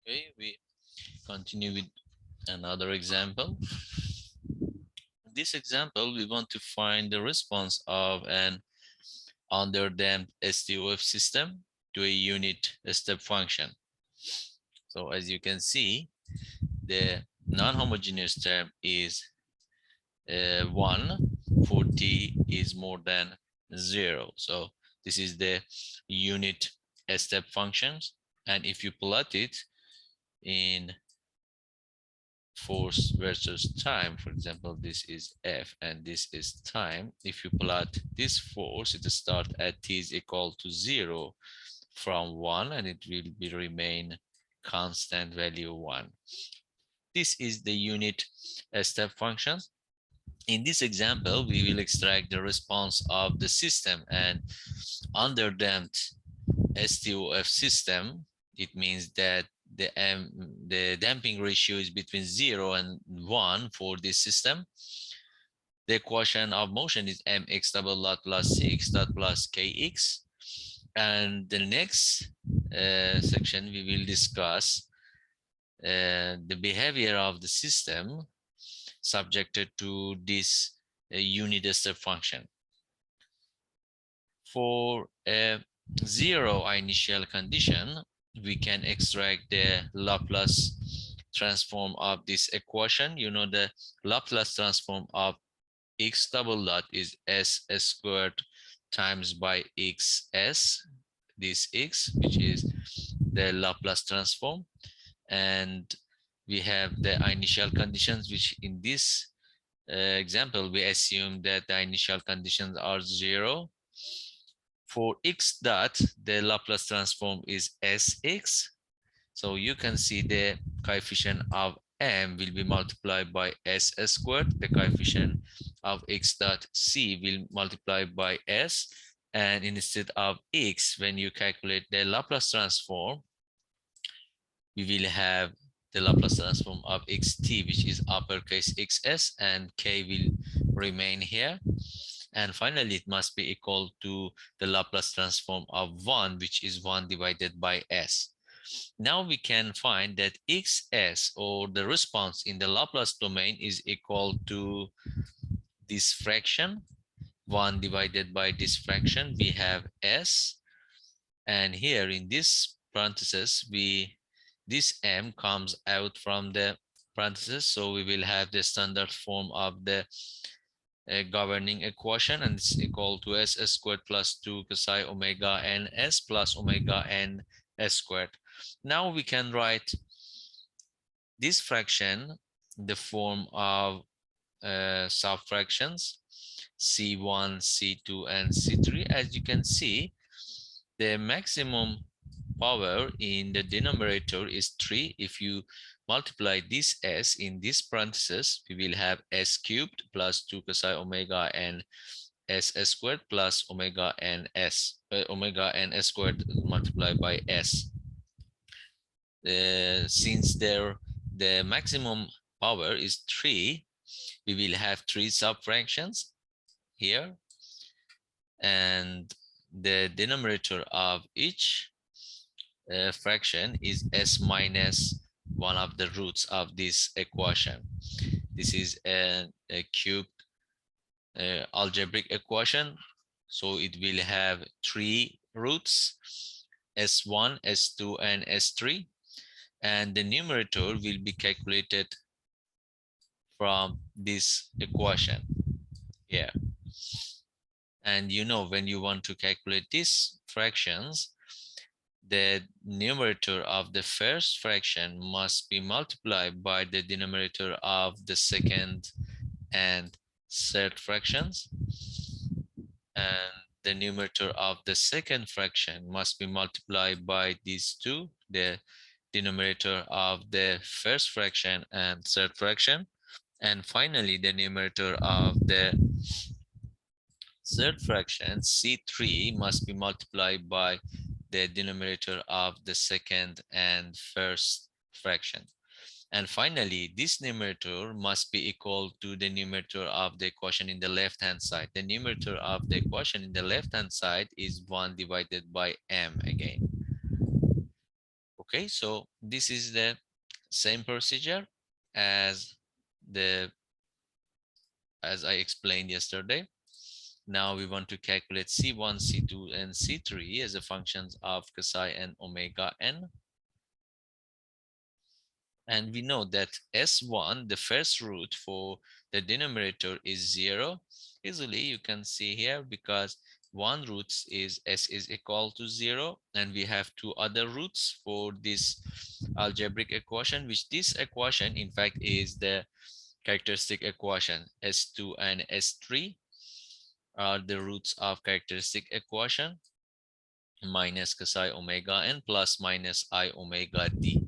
Okay, we continue with another example. In this example, we want to find the response of an underdamped STOF system to a unit step function. So as you can see, the non-homogeneous term is 1 for t is more than 0. So this is the unit step functions. And if you plot it in force versus time, for example, this is F and this is time. If you plot this force, it will start at t is equal to 0 from 1 and it will be remain constant value 1. This is the unit step functions. In this example, we will extract the response of the system, and under damped STOF system, it means that the damping ratio is between 0 and 1 for this system. The equation of motion is mx double dot plus cx dot plus kx. And the next section, we will discuss the behavior of the system subjected to this unit step function. For a zero initial condition, we can extract the Laplace transform of this equation. You know, the Laplace transform of x double dot is s squared times by xs, this x, which is the Laplace transform. And we have the initial conditions, which in this example, we assume that the initial conditions are 0. For x dot, the Laplace transform is Sx. So you can see the coefficient of m will be multiplied by s squared. The coefficient of x dot c will multiply by s. And instead of x, when you calculate the Laplace transform, we will have the Laplace transform of xt, which is uppercase xs, and k will remain here. And finally, it must be equal to the Laplace transform of 1, which is 1 divided by s. Now we can find that xs, or the response in the Laplace domain, is equal to this fraction, 1 divided by this fraction. We have s, and here in this parenthesis, this m comes out from the parenthesis, so we will have the standard form of the governing equation, and it's equal to s squared plus 2 psi omega n s plus omega n s squared. Now we can write this fraction in the form of subfractions c1, c2, and c3. As you can see, the maximum power in the denominator is 3. If you multiply this s in this parenthesis, we will have s cubed plus 2 psi omega n s squared plus omega n s squared multiplied by s. Since the maximum power is 3, we will have 3 subfractions here, and the denominator of each fraction is s minus one of the roots of this equation. This is a cubed algebraic equation, so it will have 3 roots, s1, s2, and s3, and the numerator will be calculated from this equation here. And you know, when you want to calculate these fractions, the numerator of the first fraction must be multiplied by the denominator of the second and third fractions, and the numerator of the second fraction must be multiplied by these two, the denominator of the first fraction and third fraction, and finally the numerator of the third fraction c3 must be multiplied by the denominator of the second and first fraction. And finally, this numerator must be equal to the numerator of the equation in the left-hand side. The numerator of the equation in the left-hand side is 1 divided by m again. Okay, so this is the same procedure as the as I explained yesterday. Now we want to calculate C1, C2, and C3 as a functions of psi and omega n. And we know that S1, the first root for the denominator is 0. Easily you can see here because one root is S is equal to 0, and we have two other roots for this algebraic equation, which this equation in fact is the characteristic equation. S2 and S3 are the roots of characteristic equation, minus psi omega n plus minus I omega d.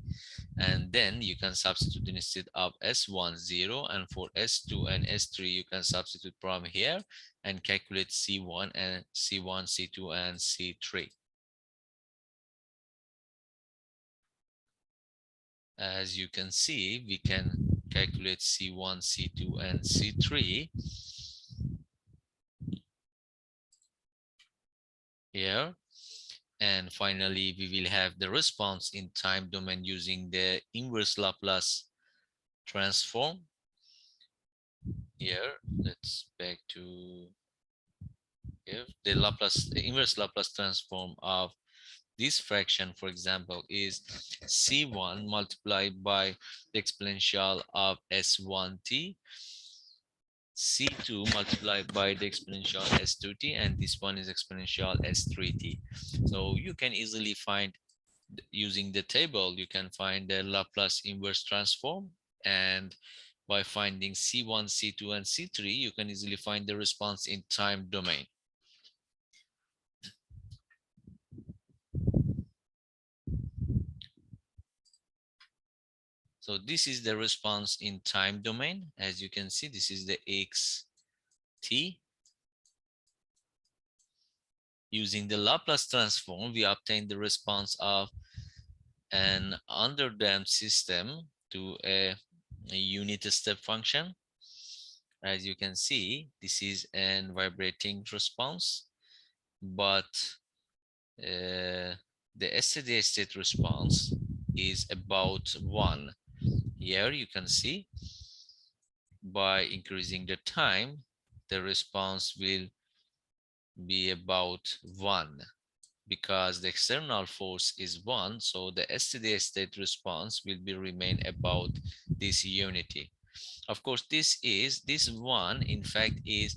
And then you can substitute instead of S1 0, and for S2 and S3 you can substitute from here and calculate C1 and C1, C2 and C3. As you can see, we can calculate C1, C2 and C3 here. And finally, we will have the response in time domain using the inverse Laplace transform. Here, let's back to here. The inverse Laplace transform of this fraction, for example, is C1 multiplied by the exponential of S1t, C2 multiplied by the exponential S2t, and this one is exponential S3t. So you can easily find, using the table, you can find the Laplace inverse transform, and by finding C1, C2, and C3, you can easily find the response in time domain. So this is the response in time domain. As you can see, this is the xt. Using the Laplace transform, we obtain the response of an underdamped system to a unit step function. As you can see, this is an vibrating response, but the steady state response is about 1. Here you can see, by increasing the time, the response will be about 1, because the external force is 1, so the steady state response will be remain about this unity. Of course, this 1 in fact is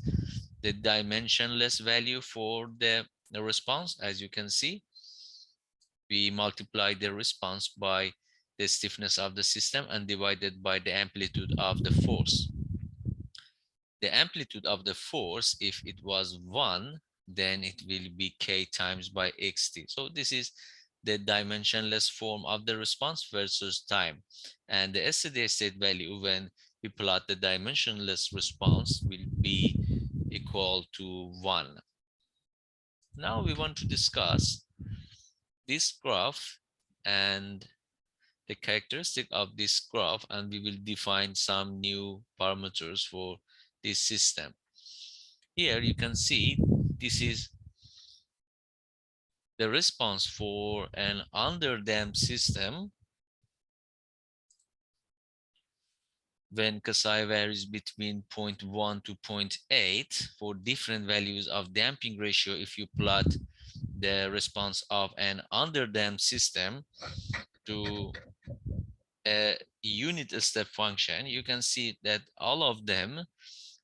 the dimensionless value for the response. As you can see, we multiply the response by the stiffness of the system and divided by the amplitude of the force. The amplitude of the force, if it was 1, then it will be k times by xt. So this is the dimensionless form of the response versus time. And the steady state value, when we plot the dimensionless response, will be equal to 1. Now we want to discuss this graph and the characteristic of this graph, and we will define some new parameters for this system. Here you can see this is the response for an underdamped system when psi varies between 0.1 to 0.8 for different values of damping ratio. If you plot the response of an underdamped system to a unit step function, you can see that all of them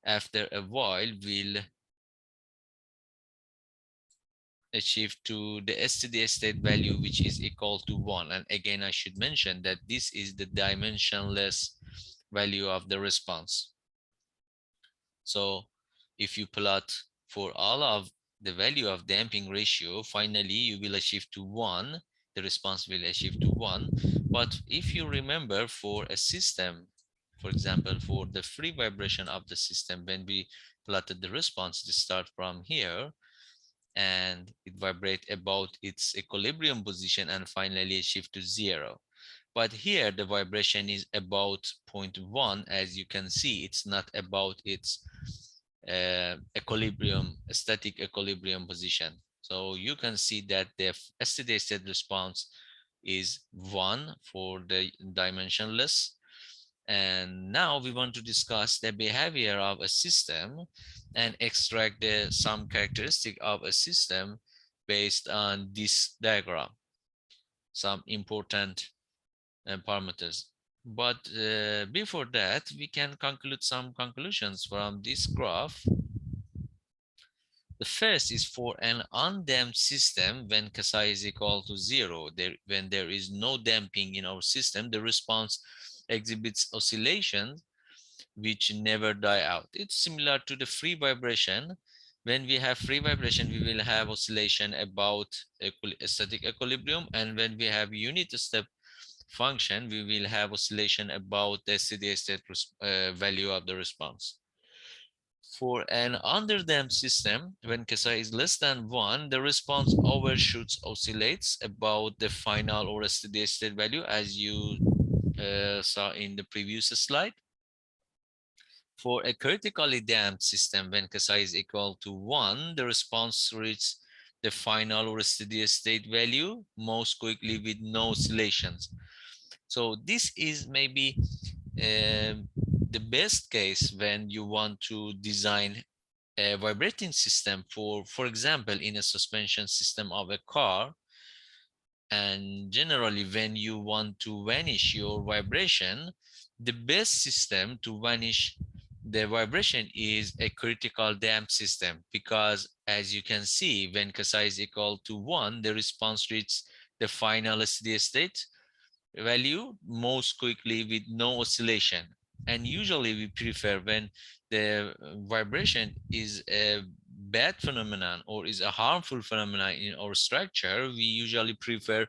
after a while will achieve to the steady state value, which is equal to 1. And again, I should mention that this is the dimensionless value of the response. So if you plot for all of the value of damping ratio, finally you will achieve to 1. The response will achieve to 1. But if you remember, for a system, for example, for the free vibration of the system, when we plotted the response, to start from here and it vibrate about its equilibrium position and finally achieve to 0. But here the vibration is about 0.1. As you can see, it's not about its static equilibrium position. So you can see that the steady state response is 1 for the dimensionless. And now we want to discuss the behavior of a system and extract some characteristic of a system based on this diagram, some important parameters. But before that, we can conclude some conclusions from this graph. The first is for an undamped system, when Kasai is equal to 0, when there is no damping in our system, the response exhibits oscillations which never die out. It's similar to the free vibration. When we have free vibration, we will have oscillation about static equilibrium, and when we have unit step function, we will have oscillation about the steady state value of the response. For an underdamped system, when Kasai is less than 1, the response overshoots oscillates about the final or steady state value, as you saw in the previous slide. For a critically damped system, when Kasai is equal to 1, the response reaches the final or steady state value most quickly with no oscillations. So this is maybe the best case when you want to design a vibrating system for example, in a suspension system of a car. And generally, when you want to vanish your vibration, the best system to vanish the vibration is a critical damped system, because as you can see, when Kasai is equal to 1, the response reaches the final steady state value most quickly with no oscillation. And usually we prefer, when the vibration is a bad phenomenon or is a harmful phenomenon in our structure, we usually prefer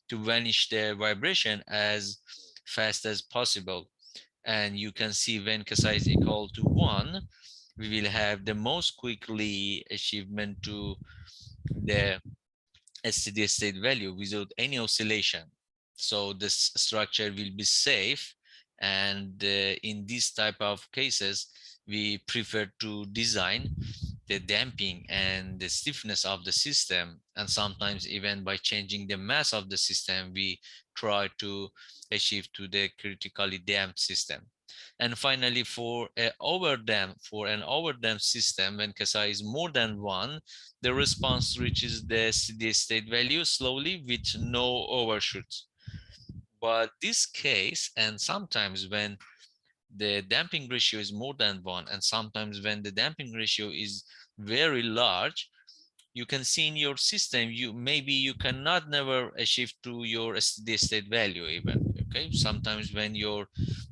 to vanish the vibration as fast as possible. And you can see when Kasai is equal to 1, we will have the most quickly achievement to the steady state value without any oscillation. So this structure will be safe. And in this type of cases, we prefer to design the damping and the stiffness of the system. And sometimes even by changing the mass of the system, we try to achieve to the critically damped system. And finally, for an overdamped system, when Kasai is more than 1, the response reaches the steady state value slowly with no overshoots. But this case, and sometimes when the damping ratio is more than 1, and sometimes when the damping ratio is very large, you can see in your system, you cannot never achieve to your steady state value even. Okay, sometimes when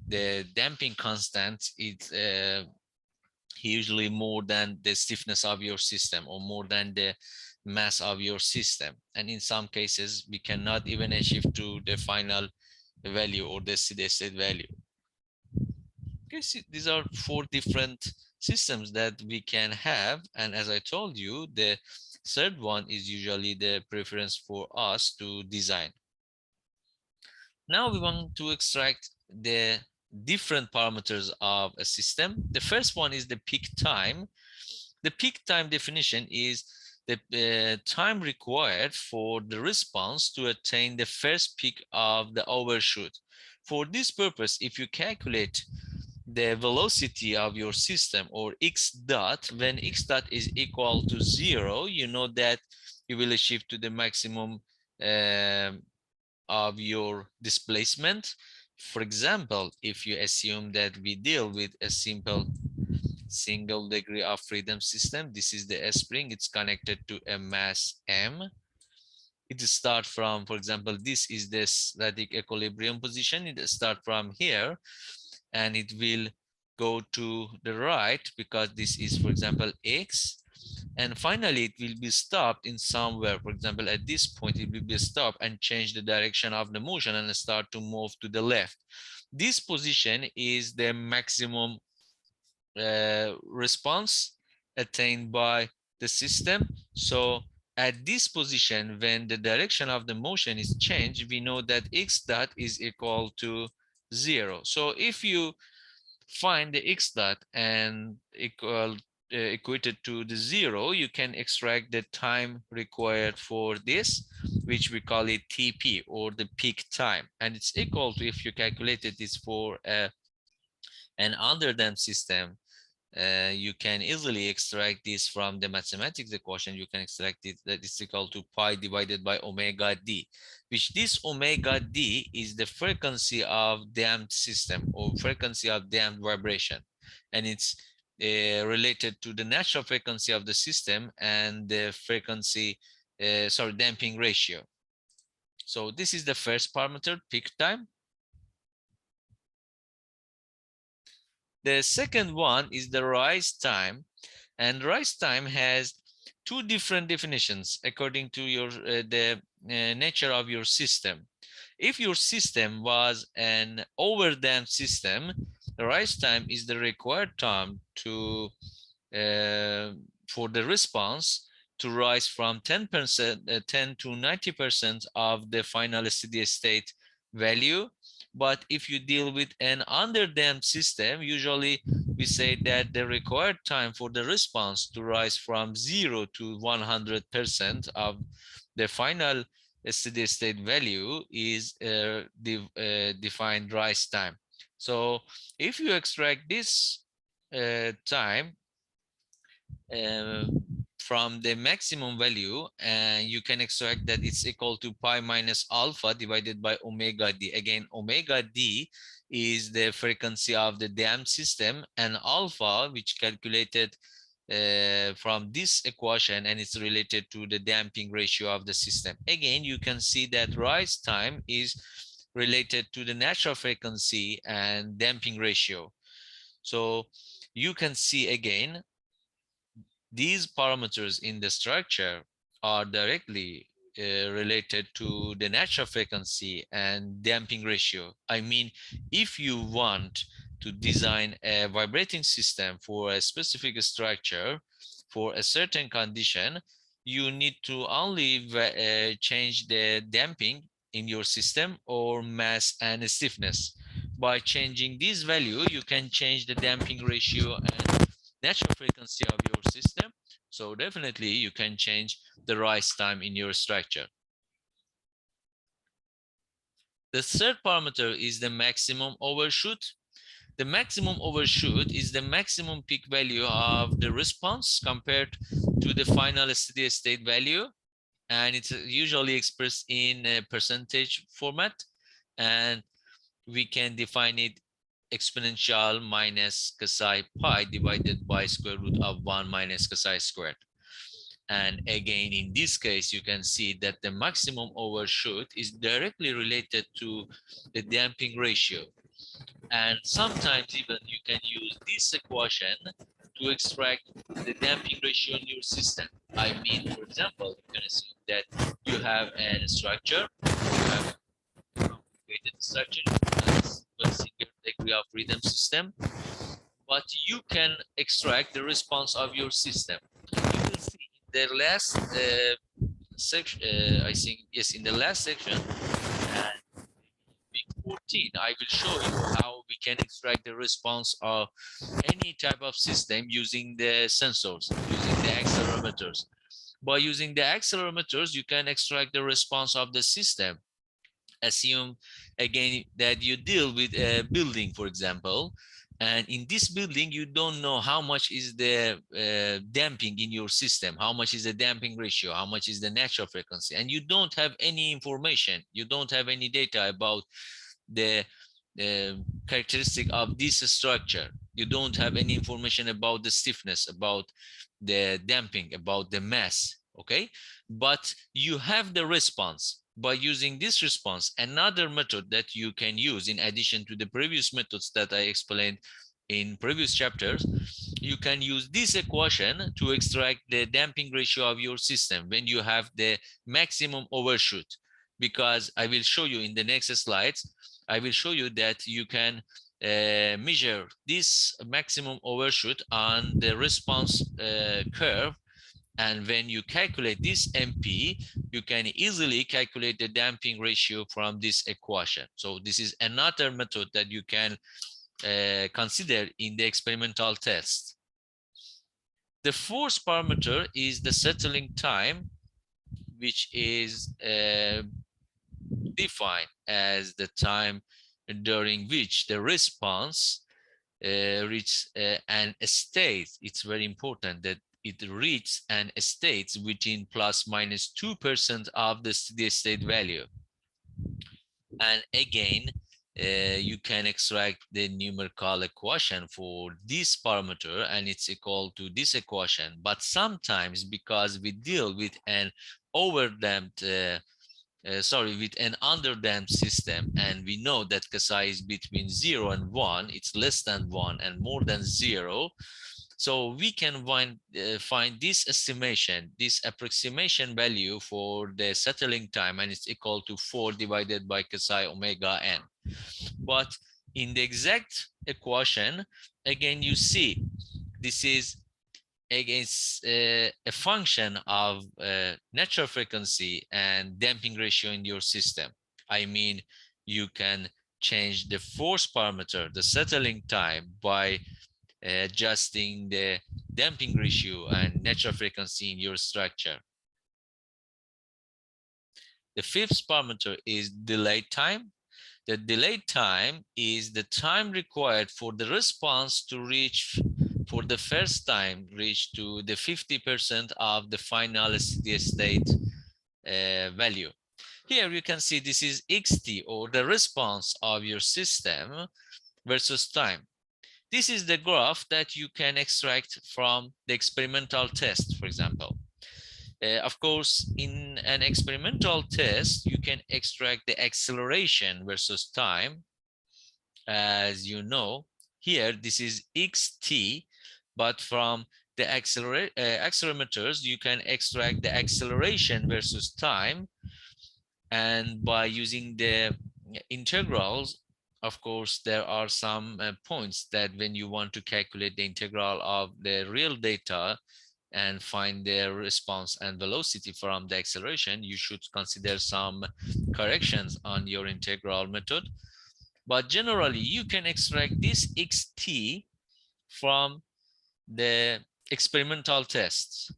the damping constant is usually more than the stiffness of your system or more than the mass of your system, and in some cases we cannot even achieve to the final value or the steady state value. Okay, see, these are 4 different systems that we can have, and as I told you, the third one is usually the preference for us to design. Now we want to extract the different parameters of a system. The first one is the peak time. The peak time definition is the time required for the response to attain the first peak of the overshoot. For this purpose, if you calculate the velocity of your system, or x dot, when x dot is equal to 0, you know that you will achieve to the maximum of your displacement. For example, if you assume that we deal with a simple single degree of freedom system, this is the spring, it's connected to a mass m. It starts from, for example, this is the static equilibrium position. It starts from here and it will go to the right, because this is, for example, x, and finally it will be stopped in somewhere. For example, at this point it will be stopped and change the direction of the motion and start to move to the left. This position is the maximum response attained by the system. So at this position, when the direction of the motion is changed, we know that x dot is equal to 0. So if you find the x dot and equated to the 0, you can extract the time required for this. which we call it TP, or the peak time, and it's equal to, if you calculated this for an under-damped system, you can easily extract this from the mathematics equation. You can extract it, that is equal to pi divided by omega d, which this omega d is the frequency of damped system, or frequency of damped vibration, and it's related to the natural frequency of the system and the frequency, damping ratio. So this is the first parameter, peak time. The second one is the rise time, and rise time has two different definitions according to your the nature of your system. If your system was an overdamped system, the rise time is the required time to for the response to rise from 10%, 10 to 90% of the final steady state value. But if you deal with an underdamped system, usually we say that the required time for the response to rise from 0 to 100% of the final steady state value is defined rise time. So if you extract this time uh, from the maximum value, and you can extract that it's equal to pi minus alpha divided by omega d. Again, omega d is the frequency of the damped system, and alpha, which calculated from this equation, and it's related to the damping ratio of the system. Again, you can see that rise time is related to the natural frequency and damping ratio. So you can see again, these parameters in the structure are directly related to the natural frequency and damping ratio. I mean, if you want to design a vibrating system for a specific structure for a certain condition, you need to only change the damping in your system, or mass and stiffness. By changing this value, you can change the damping ratio and natural frequency of your system. So definitely you can change the rise time in your structure. The third parameter is the maximum overshoot. The maximum overshoot is the maximum peak value of the response compared to the final steady state value, and it's usually expressed in a percentage format, and we can define it exponential minus psi pi divided by square root of 1 minus psi squared. And again, in this case, you can see that the maximum overshoot is directly related to the damping ratio. And sometimes even you can use this equation to extract the damping ratio in your system. I mean, for example, you can assume that you have a structure, you have a complicated structure, a single degree of freedom system, but you can extract the response of your system. You will see in the last section, I think, yes, in the last section, week 14, I will show you how we can extract the response of any type of system using the sensors, using the accelerometers. By using the accelerometers, you can extract the response of the system. Assume again that you deal with a building, for example, and in this building you don't know how much is the damping in your system, how much is the damping ratio, how much is the natural frequency, and you don't have any information, you don't have any data about the characteristic of this structure. You don't have any information about the stiffness, about the damping, about the mass, okay? But you have the response. By using this response, another method that you can use in addition to the previous methods that I explained in previous chapters, you can use this equation to extract the damping ratio of your system when you have the maximum overshoot. Because I will show you in the next slides, I will show you that you can measure this maximum overshoot on the response curve. And when you calculate this MP, you can easily calculate the damping ratio from this equation. So this is another method that you can consider in the experimental test. The fourth parameter is the settling time. which is defined as the time during which the response reaches an state. It's very important that it reaches an state within plus minus 2% of the steady state value. And again, you can extract the numerical equation for this parameter, and it's equal to this equation. But sometimes, because we deal with an overdamped with an underdamped system, and we know that psi is between 0 and 1, it's less than 1 and more than 0. So we can find this estimation, this approximation value for the settling time, and it's equal to 4 divided by psi omega n. But in the exact equation, again, you see this is against a function of natural frequency and damping ratio in your system. I mean, you can change the force parameter, the settling time, by adjusting the damping ratio and natural frequency in your structure. The fifth parameter is delay time. The delay time is the time required for the response to reach, for the first time, reach to the 50% of the final steady state value. Here you can see this is xt, or the response of your system versus time. This is the graph that you can extract from the experimental test, for example. Of course, in an experimental test, you can extract the acceleration versus time. As you know, here this is xt, but from the accelerometers, you can extract the acceleration versus time. And by using the integrals, of course, there are some points that when you want to calculate the integral of the real data and find the response and velocity from the acceleration, you should consider some corrections on your integral method. But generally, you can extract this xt from the experimental tests.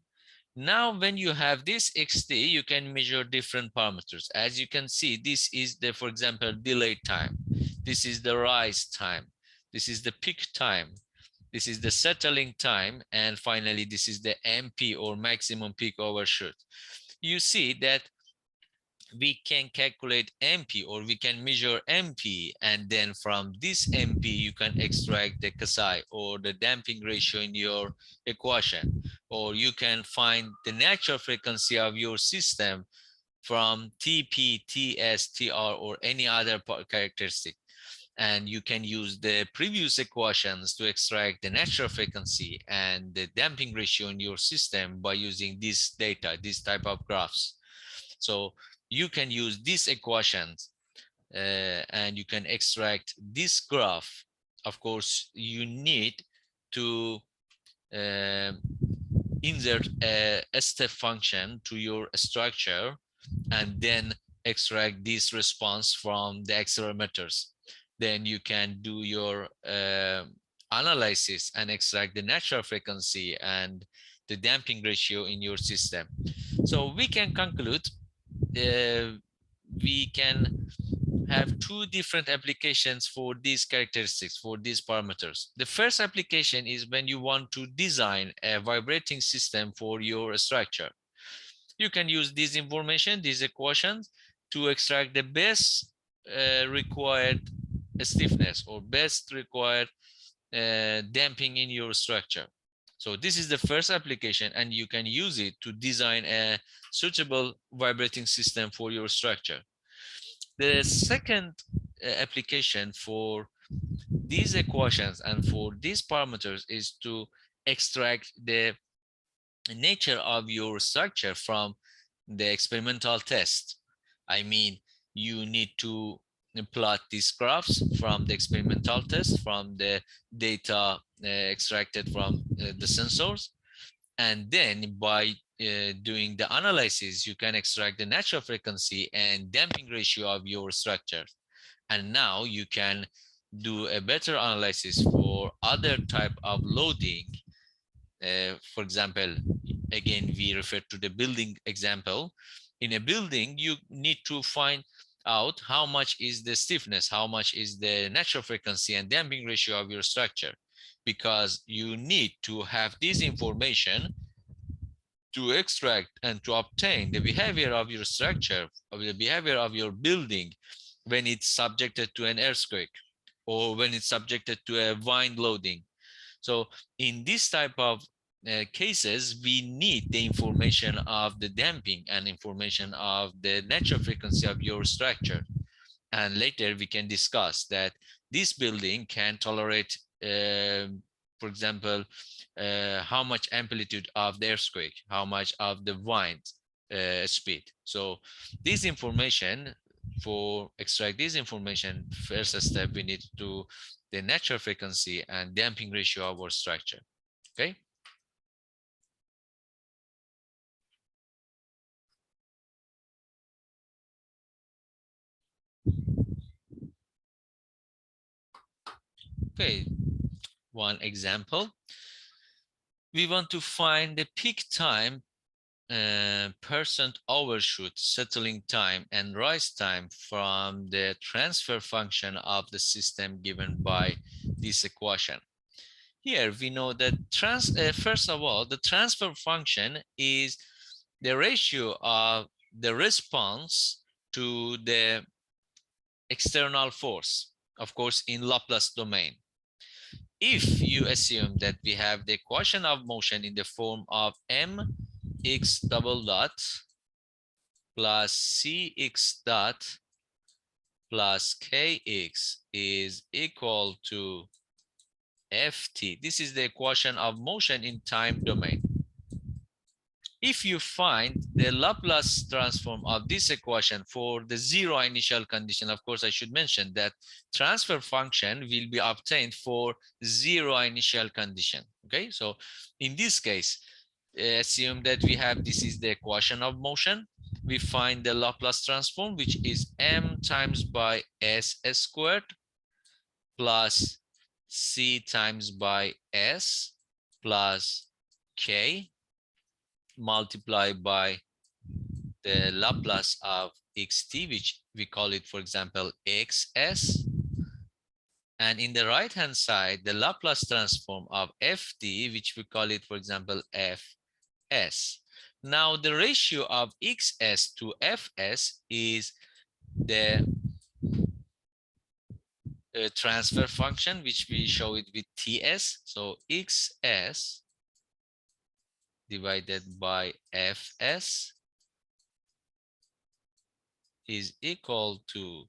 Now, when you have this xt, you can measure different parameters. As you can see, this is the, for example, delay time. This is the rise time. This is the peak time. This is the settling time. And finally, this is the MP, or maximum peak overshoot. You see that we can calculate MP, or we can measure MP, and then from this MP you can extract the psi, or the damping ratio, in your equation, or you can find the natural frequency of your system from TP, TS, TR, or any other characteristic. And you can use the previous equations to extract the natural frequency and the damping ratio in your system by using this data, this type of graphs. So you can use these equations and you can extract this graph. Of course, you need to insert a step function to your structure and then extract this response from the accelerometers. Then you can do your analysis and extract the natural frequency and the damping ratio in your system. So we can conclude we can have two different applications for these characteristics, for these parameters. The first application is when you want to design a vibrating system for your structure. You can use this information, these equations, to extract the best required stiffness or best required damping in your structure. So this is the first application, and you can use it to design a suitable vibrating system for your structure. The second application for these equations and for these parameters is to extract the nature of your structure from the experimental test. I mean, you need to plot these graphs from the experimental test, from the data extracted from the sensors. And then by doing the analysis, you can extract the natural frequency and damping ratio of your structure. And now you can do a better analysis for other type of loading. For example, again, we refer to the building example. In a building, you need to find out how much is the stiffness, how much is the natural frequency and damping ratio of your structure, because you need to have this information to extract and to obtain the behavior of your structure, of the behavior of your building when it's subjected to an earthquake or when it's subjected to a wind loading. So in this type of cases, we need the information of the damping and information of the natural frequency of your structure. And later we can discuss that this building can tolerate, for example, how much amplitude of the earthquake, how much of the wind speed. So this information, for extract this information, first step we need to the natural frequency and damping ratio of our structure. Okay. Okay, one example. We want to find the peak time, percent overshoot, settling time, and rise time from the transfer function of the system given by this equation. Here we know that first of all, the transfer function is the ratio of the response to the external force, of course, in Laplace domain. If you assume that we have the equation of motion in the form of mx double dot plus cx dot plus kx is equal to ft. This is the equation of motion in time domain. If you find the Laplace transform of this equation for the zero initial condition, of course, I should mention that transfer function will be obtained for zero initial condition. Okay, so in this case, assume that we have this is the equation of motion. We find the Laplace transform, which is m times by s squared plus c times by s plus k multiplied by the Laplace of xt, which we call it, for example, xs. And in the right hand side, the Laplace transform of ft, which we call it, for example, fs. Now the ratio of xs to fs is the transfer function, which we show it with ts. So xs divided by fs is equal to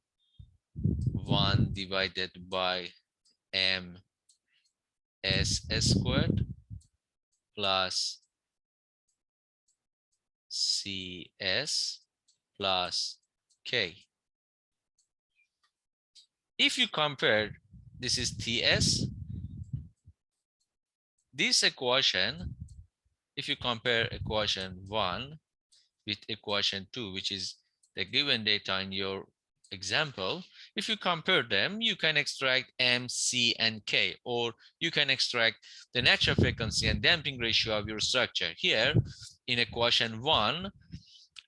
1 divided by m s squared plus cs plus k. If you compare, this is ts, this equation, if you compare equation 1 with equation 2, which is the given data in your example, if you compare them, you can extract m, c, and k, or you can extract the natural frequency and damping ratio of your structure. Here in equation 1,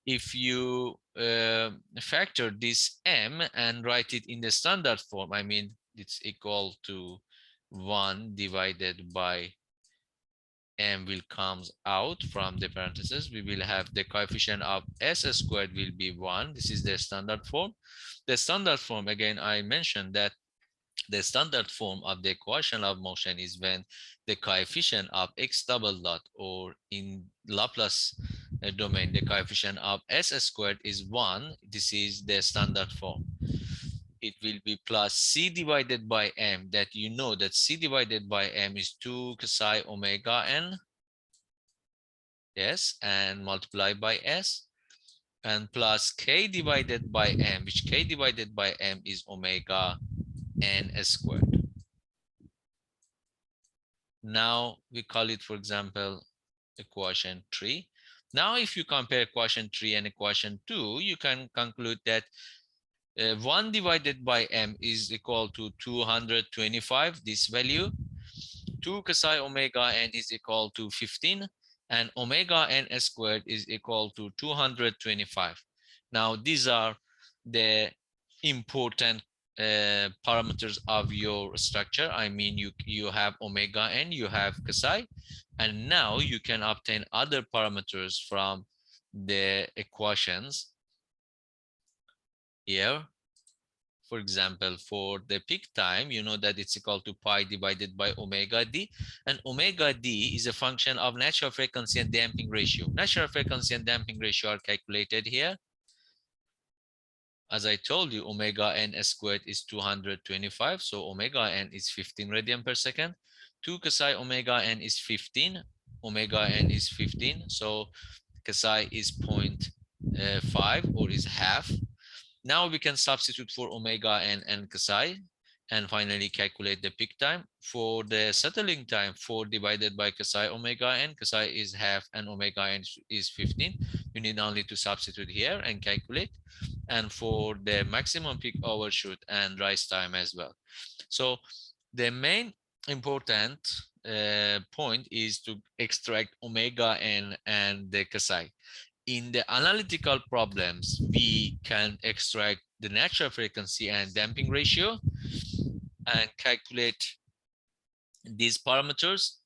if you factor this m and write it in the standard form, I mean, it's equal to 1 divided by m will comes out from the parentheses. We will have the coefficient of s squared will be 1. This is the standard form. The standard form, again, I mentioned that the standard form of the equation of motion is when the coefficient of x double dot, or in Laplace domain, the coefficient of s squared is 1. This is the standard form. It will be plus c divided by m, that you know that c divided by m is 2 psi omega n. Yes, and multiply by s, and plus k divided by m, which k divided by m is omega n squared. Now we call it, for example, equation 3. Now if you compare equation 3 and equation 2, you can conclude that 1 divided by m is equal to 225, this value. 2 psi omega n is equal to 15. and omega n squared is equal to 225. Now these are the important parameters of your structure. I mean, you have omega n, you have psi, and now you can obtain other parameters from the equations here. For example, for the peak time, you know that it's equal to pi divided by omega d, and omega d is a function of natural frequency and damping ratio. Natural frequency and damping ratio are calculated here. As I told you, omega n squared is 225, so omega n is 15 radian per second. 2 psi omega n is 15, omega n is 15, so psi is 0.5 or is half. Now we can substitute for omega n and psi and finally calculate the peak time. For the settling time, 4 divided by psi omega n, psi is half and omega n is 15. You need only to substitute here and calculate. And for the maximum peak overshoot and rise time as well. So the main important point is to extract omega n and the psi. In the analytical problems, we can extract the natural frequency and damping ratio and calculate these parameters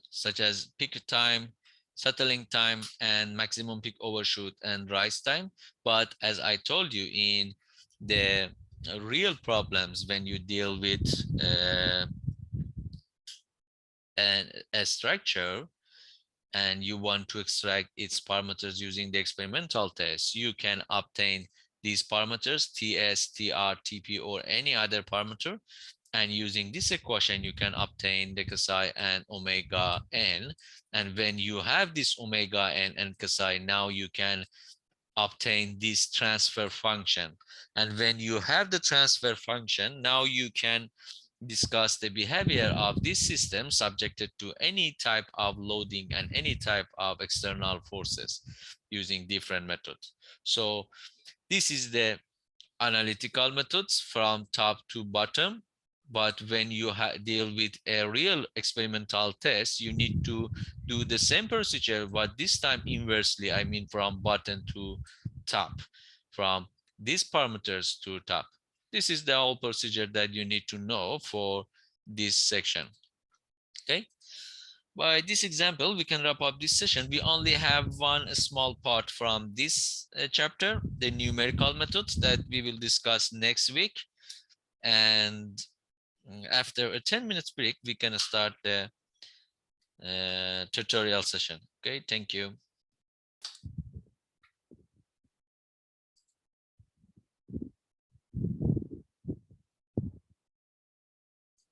such as peak time, settling time, and maximum peak overshoot and rise time. But as I told you, in the real problems, when you deal with a structure and you want to extract its parameters using the experimental test, you can obtain these parameters, TS, TR, TP, or any other parameter. And using this equation, you can obtain the psi and omega n. And when you have this omega n and psi, now you can obtain this transfer function. And when you have the transfer function, now you can discuss the behavior of this system subjected to any type of loading and any type of external forces using different methods. So this is the analytical methods from top to bottom. But when you deal with a real experimental test, you need to do the same procedure, but this time inversely. I mean, from bottom to top, from these parameters to top. This is the whole procedure that you need to know for this section. Okay. By this example, we can wrap up this session. We only have one small part from this chapter, the numerical methods, that we will discuss next week. And after a 10 minutes break, we can start the tutorial session. Okay, thank you.